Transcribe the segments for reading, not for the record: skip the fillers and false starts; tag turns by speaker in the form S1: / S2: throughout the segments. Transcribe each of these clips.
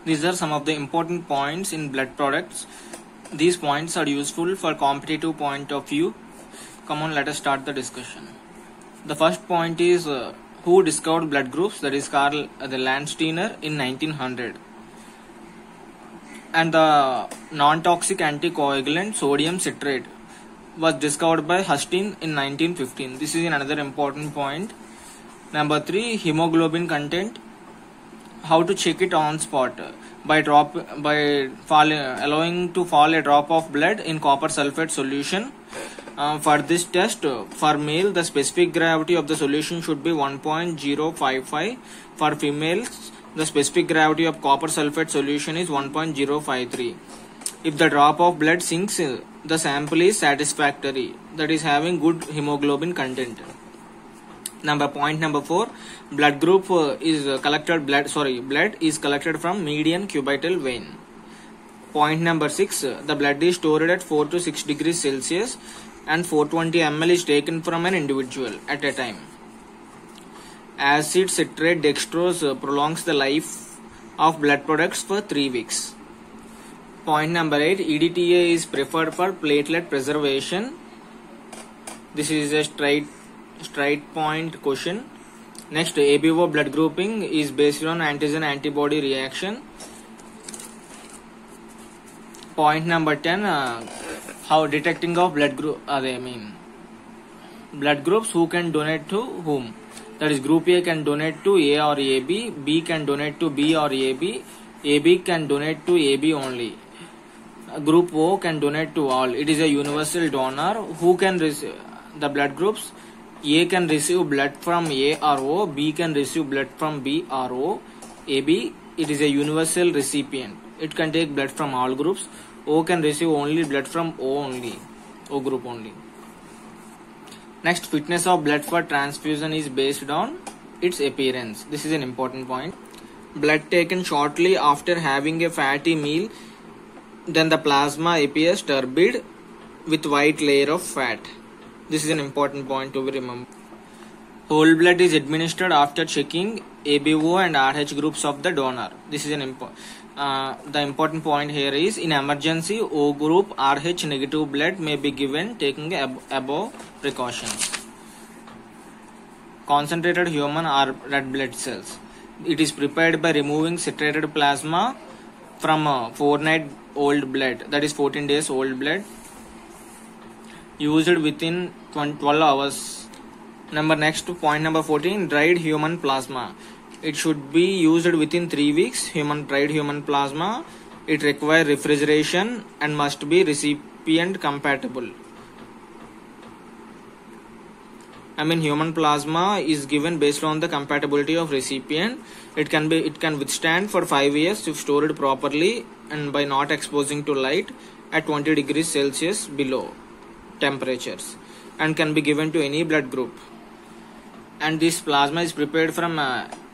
S1: These are some of the important points in blood products. These points are useful for competitive point of view. Come on, let us start the discussion. The first point is who discovered blood groups? That is Karl the Landsteiner in 1900. And the non-toxic anticoagulant sodium citrate was discovered by Hustin in 1915. This is another important point. Number 3, hemoglobin content. How to check it on spot? By allowing to fall a drop of blood in copper sulfate solution. For this test, for male, the specific gravity of the solution should be 1.055. For females, the specific gravity of copper sulfate solution is 1.053. If the drop of blood sinks, the sample is satisfactory, that is having good hemoglobin content. Point number 4, blood group blood is collected from median cubital vein. Point number 6, the blood is stored at 4 to 6 degrees Celsius and 420 ml is taken from an individual at a time. Acid citrate dextrose prolongs the life of blood products for 3 weeks. Point number 8, EDTA is preferred for platelet preservation. This is a straight point question. Next, ABO blood grouping is based on antigen antibody reaction. Point number 10, how detecting of blood group blood groups, who can donate to whom? That is, group A can donate to A or AB, B can donate to B or AB can donate to AB only. Group O can donate to all. It is a universal donor. Who can receive the blood groups? A can receive blood from A or O, B can receive blood from B or O. AB, it is a universal recipient. It can take blood from all groups. O can receive only blood from O group only. Next, fitness of blood for transfusion is based on its appearance. This is an important point. Blood taken shortly after having a fatty meal, then the plasma appears turbid with white layer of fat. This is an important point to be remembered. Whole blood is administered after checking ABO and RH groups of the donor. This is an the important point here is, in emergency, O group RH negative blood may be given taking above precautions. Concentrated human or red blood cells. It is prepared by removing citrated plasma from 4-night-old blood, that is 14 days old blood, used within 12 hours. Next point number 14, dried human plasma. It should be used within 3 weeks. Dried human plasma. It requires refrigeration and must be recipient compatible. Human plasma is given based on the compatibility of recipient. It can withstand for 5 years if stored properly and by not exposing to light at 20 degrees Celsius below temperatures, and can be given to any blood group. And this plasma is prepared from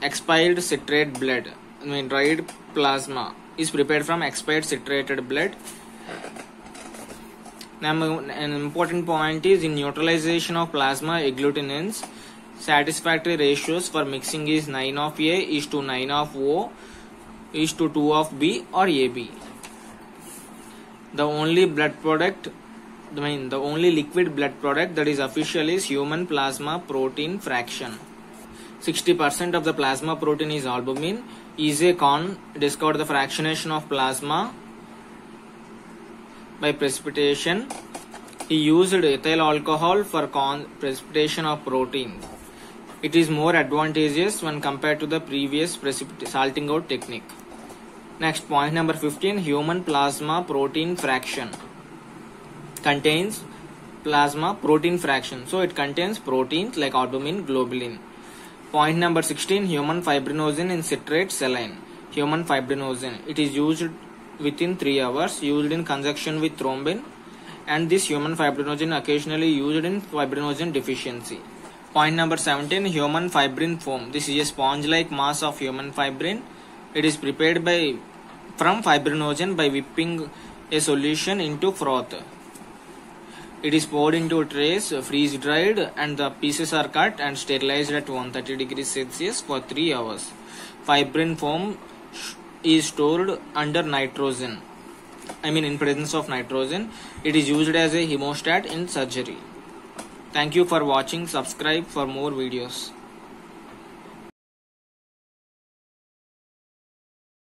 S1: expired citrate blood. Dried plasma is prepared from expired citrated blood. Now, an important point is, in neutralization of plasma agglutinins, satisfactory ratios for mixing is 9 of A is to 9 of O is to 2 of B or AB. The only liquid blood product that is official is human plasma protein fraction. 60% of the plasma protein is albumin. Isaac Kahn discovered the fractionation of plasma by precipitation. He used ethyl alcohol for precipitation of protein. It is more advantageous when compared to the previous salting out technique. Next, point number 15, human plasma protein fraction. Contains plasma protein fraction. So it contains proteins like albumin, globulin. Point number 16, human fibrinogen in citrate saline. Human fibrinogen. It is used within 3 hours, used in conjunction with thrombin, and this human fibrinogen occasionally used in fibrinogen deficiency. Point number 17, human fibrin foam. This is a sponge-like mass of human fibrin. It is prepared from fibrinogen by whipping a solution into froth. It is poured into trays, freeze dried, and the pieces are cut and sterilized at 130 degrees Celsius for 3 hours. Fibrin foam is stored under nitrogen. In presence of nitrogen. It is used as a hemostat in surgery. Thank you for watching. Subscribe for more videos.